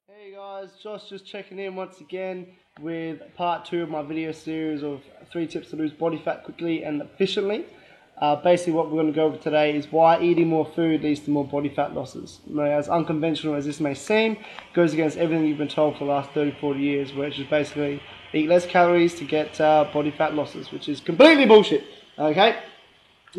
Hey guys, Josh just checking in once again with part 2 of my video series of 3 tips to lose body fat quickly and efficiently. Basically what we're going to go over today is why eating more food leads to more body fat losses. Now, as unconventional as this may seem, it goes against everything you've been told for the last 30-40 years, which is basically eat less calories to get body fat losses, which is completely bullshit. Okay?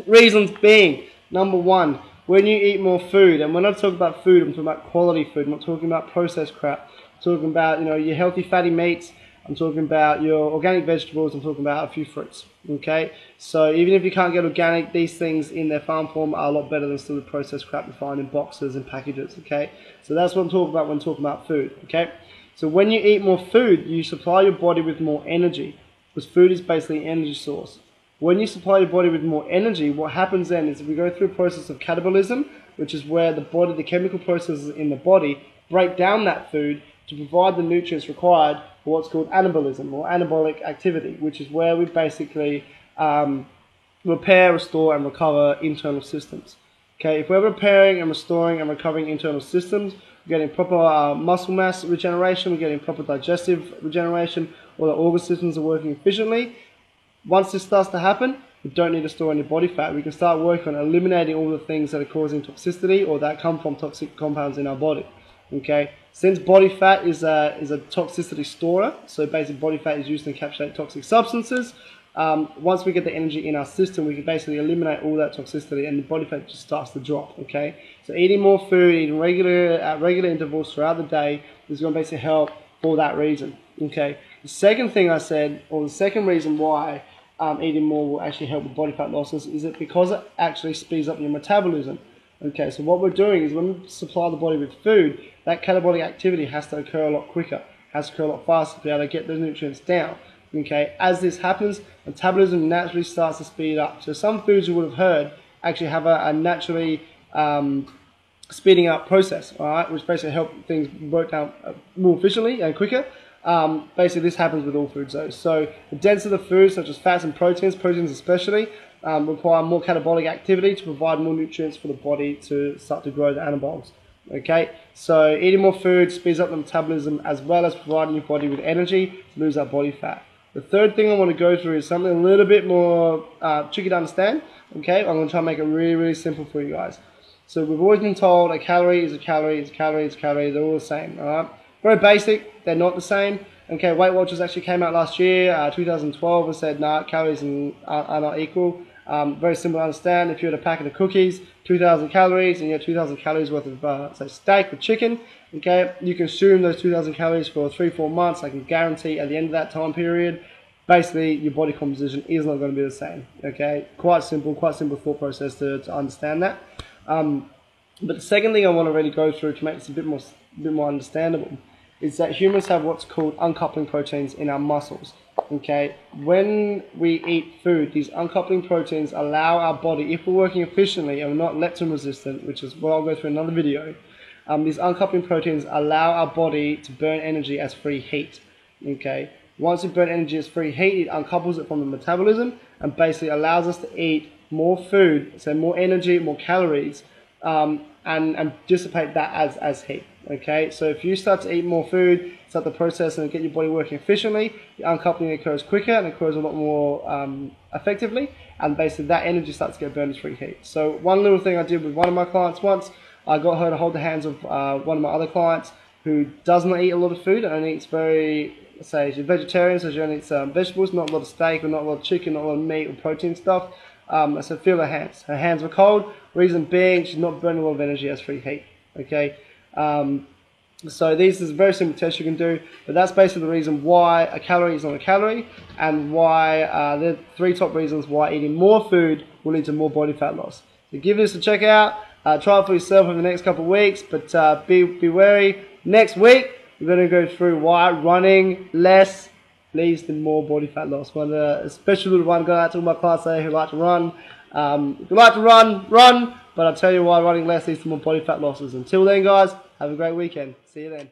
Reasons being, number one, when you eat more food, and when I talk about food, I'm talking about quality food. I'm not talking about processed crap. I'm talking about your healthy fatty meats. I'm talking about your organic vegetables. I'm talking about a few fruits. Okay, so even if you can't get organic, these things in their farm form are a lot better than still the processed crap you find in boxes and packages. Okay, so that's what I'm talking about when talking about food. Okay, so when you eat more food, you supply your body with more energy, because food is basically an energy source. When you supply your body with more energy, what happens then is we go through a process of catabolism, which is where the chemical processes in the body break down that food to provide the nutrients required for what's called anabolism or anabolic activity, which is where we basically repair, restore, and recover internal systems. Okay, if we're repairing and restoring and recovering internal systems, we're getting proper muscle mass regeneration, we're getting proper digestive regeneration, all the organ systems are working efficiently. Once this starts to happen, we don't need to store any body fat. We can start working on eliminating all the things that are causing toxicity or that come from toxic compounds in our body. Okay, since body fat is a toxicity storer, so basically body fat is used to encapsulate toxic substances. Once we get the energy in our system, we can basically eliminate all that toxicity, and the body fat just starts to drop. Okay, so eating more food, eating at regular intervals throughout the day is going to basically help for that reason. Okay, the second thing I said, or the second reason why eating more will actually help with body fat losses is it because it actually speeds up your metabolism. Okay, so what we're doing is when we supply the body with food, that catabolic activity has to occur a lot quicker, has to occur a lot faster to be able to get those nutrients down. Okay, as this happens, metabolism naturally starts to speed up. So some foods you would have heard actually have a naturally speeding up process, all right, which basically help things work down more efficiently and quicker. Basically, this happens with all foods though. So the denser the foods, such as fats and proteins especially, require more catabolic activity to provide more nutrients for the body to start to grow the anabols. Okay, so eating more food speeds up the metabolism as well as providing your body with energy to lose that body fat. The third thing I want to go through is something a little bit more tricky to understand. Okay, I'm going to try and make it really, really simple for you guys. So we've always been told a calorie is a calorie, is a calorie, is a calorie, they're all the same, alright? Very basic, they're not the same. Okay, Weight Watchers actually came out last year, 2012, and said, nah, calories are not equal. Very simple to understand. If you had a packet of cookies, 2,000 calories, and you had 2,000 calories worth of, say, steak or chicken, okay, you consume those 2,000 calories for 3-4 months. I can guarantee at the end of that time period, basically your body composition is not going to be the same. Okay, quite simple thought process to understand that. But the second thing I want to really go through to make this a bit more understandable is that humans have what's called uncoupling proteins in our muscles. Okay, when we eat food, these uncoupling proteins allow our body, if we're working efficiently and we're not leptin resistant, which is what I'll go through in another video, these uncoupling proteins allow our body to burn energy as free heat. Okay, once we burn energy as free heat, it uncouples it from the metabolism and basically allows us to eat more food, so more energy, more calories, and dissipate that as heat. Okay, so if you start to eat more food, start the process and get your body working efficiently, the uncoupling occurs quicker and occurs a lot more effectively, and basically that energy starts to get burned as free heat. So one little thing I did with one of my clients once, I got her to hold the hands of one of my other clients who does not eat a lot of food and only eats say she's vegetarian, so she only eats vegetables, not a lot of steak or not a lot of chicken, not a lot of meat or protein stuff. I said, feel her hands. Her hands were cold. Reason being, she's not burning a lot of energy as free heat. Okay. So this is a very simple test you can do, but that's basically the reason why a calorie is not a calorie, and why the 3 top reasons why eating more food will lead to more body fat loss. So give this a check out. Try it for yourself over the next couple of weeks, but be wary. Next week, we're going to go through why running less leads to more body fat loss. One especially little one going out to all my clients today who like to run. If you like to run, but I'll tell you why running less leads to more body fat losses. Until then, guys, have a great weekend. See you then.